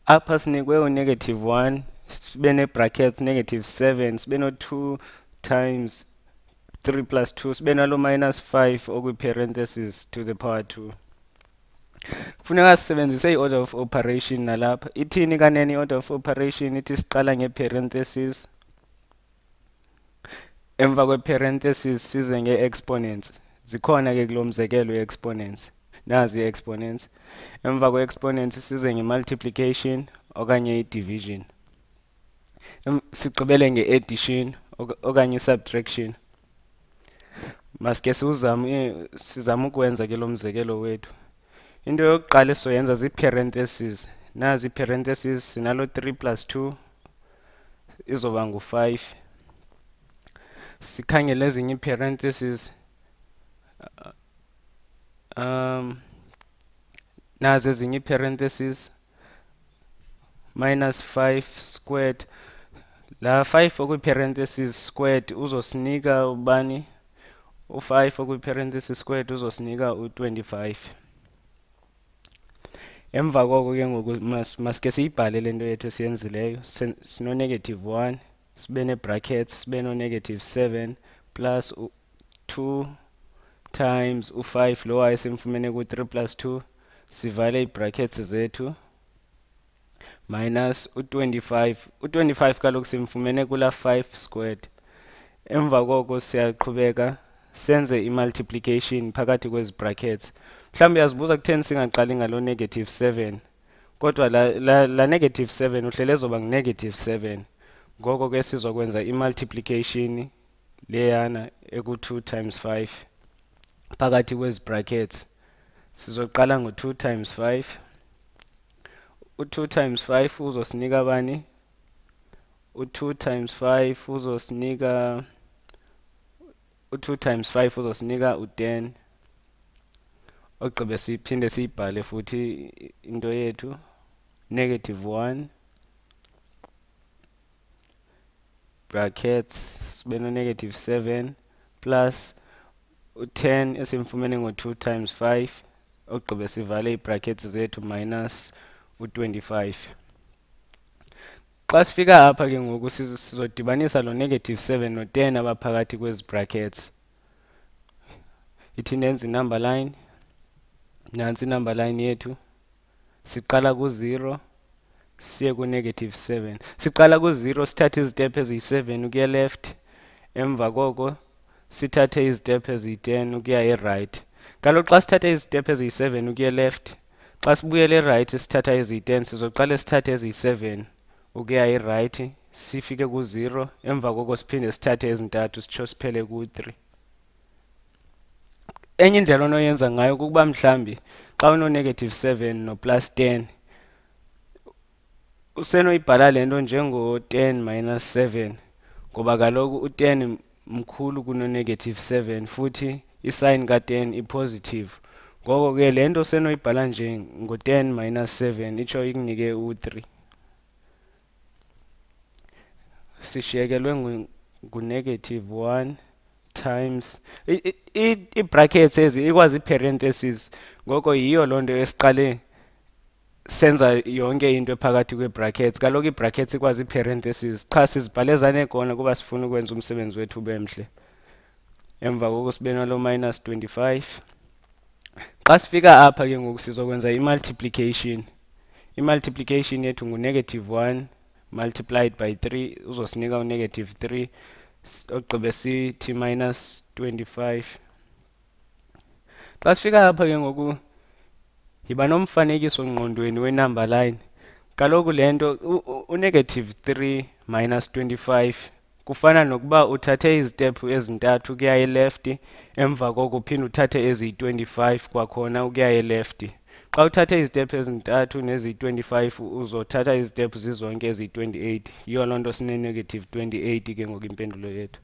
Apha sinikwe u-negative 1, sibe ne-brackets -7, sibe no-2 times 3 plus 2, sibe nalo -5 okwi-parentheses to the power 2. Kufuneka sisebenzise i-order of operation nalapha. Ithini kanene i-order of operation? Ithi siqala nge-parentheses, emva kwe-parentheses size nge-exponents. Zikhona ke kulo mzekelo i-exponents. Nazi i-exponents. Emva kwe-exponents size nge-multiplication okanye i-division. Sigqibele nge-addition okanye i-subtraction. Masike sizame ukwenza ke lo mzekelo wethu. Into yokuqala esizoyenza zii-parentheses. Nazi ii-parentheses, sinalo 3 plus 2 izoba ngu-5. Sikhangele ezinye ii-parentheses. Nazi ezinye ii-parentheses, -5 squared. La 5 okwi-parentheses squared uzosinika ubani? U5 okwi-parentheses squared uzosinika u25. Emva koko ke ngoku masike siyibhale lento yethu esiyenzileyo. Sino -1, sibe ne-brackets, sibe no -7 plus 2 times u5 lo wayesimfumene ku-3 plus 2, sivale ii-brackets zethu, minus u25. U25 kaloku simfumene kula 5 squared. Emva koko siyaqhubeka senze i-multiplication phakathi kwezi brackets. Mhlawumbe uyazibuza kutheni singaqali ngalo -7, kodwa la -7 uhlele ezoba ngu-7. Ngoko ke sizokwenza i-multiplication leyana eku-2 times 5 phakathi kwezi brackets. Sizoqala ngo-2 times 5. U2 times 5 uzosinika bani? U2 times 5 uzosinika u2 times 5 uzosinika u10. Ogqibe siphinde siyibhale futhi into yethu, -1 brackets, sibe no -7 plus u10 esimfumene ngo-2 times 5. Ogqibe sivale ii-brackets zethu minus u25. Xa sifika apha ke ngoku sizodibanisa lo -7 no10 abaphakathi kwezi brackets. Ithi nenze i-number line. Nansi i-number line yethu. Siqala ku-0 siye ku-7. Siqala ku-0 sithathe izitep eziyi-7 ukuya left. Emva koko sithathe izitep eziyi-10 ukuya e-right. Kaloku xa sithathe izitep eziyi-7 ukuya left, xa sibuyele e-right sithatha eziyi-10, sizoqala sithathe eziyi-7 ukuya e-right, sifike ku-0. Emva koko siphinde sithathe ezintathu sitsho siphele ku-3. Enye indlela onoyenza ngayo kukuba mhlambi xa uno-7 no plus 10 usenoyibhala le nto njengo-10 minus 7, ngoba kaloku u-10 mkhulu kuno-7 futhi i-sign ka-10 i-positive. Ngoko ke le nto usenoyibhala nje ngo-10 minus 7 itsho ikunike u-3. Sishiyekelwe ngu-1 times i-brackets ezi ikwazi i-parentheses. Ngoko yiyo loo nto esiqale senza yonke into ephakathi kwe-brackets. Kaloku i-brackets ikwazi i-parentheses. Cha, sizibhale zaneekona kuba sifuna ukwenza umsebenzi wethu ube mhle. Emva koko sibe nalo -25. Xa sifika apha ke ngoku sizokwenza i-multiplication. I-multiplication yethu ngu-1 multiplied by 3 uzosinika u-3. Ogqibe sithi -25. Xa sifika apha ke ngoku yiba nomfanekiso ngqondweni we-number line. Kaloku le nto u-3 minus 25 kufana nokuba uthathe izitephu ezintathu ukuya e-left, emva koko uphinde uthathe eziyi-25 kwakhona ukuya e-left. Xa uthathe izitephu ezintathu neziyi-25 uzothatha izitephu zizonke eziyi-28. Yiyo loo nto sine-28 ke ngoku impendulo yethu.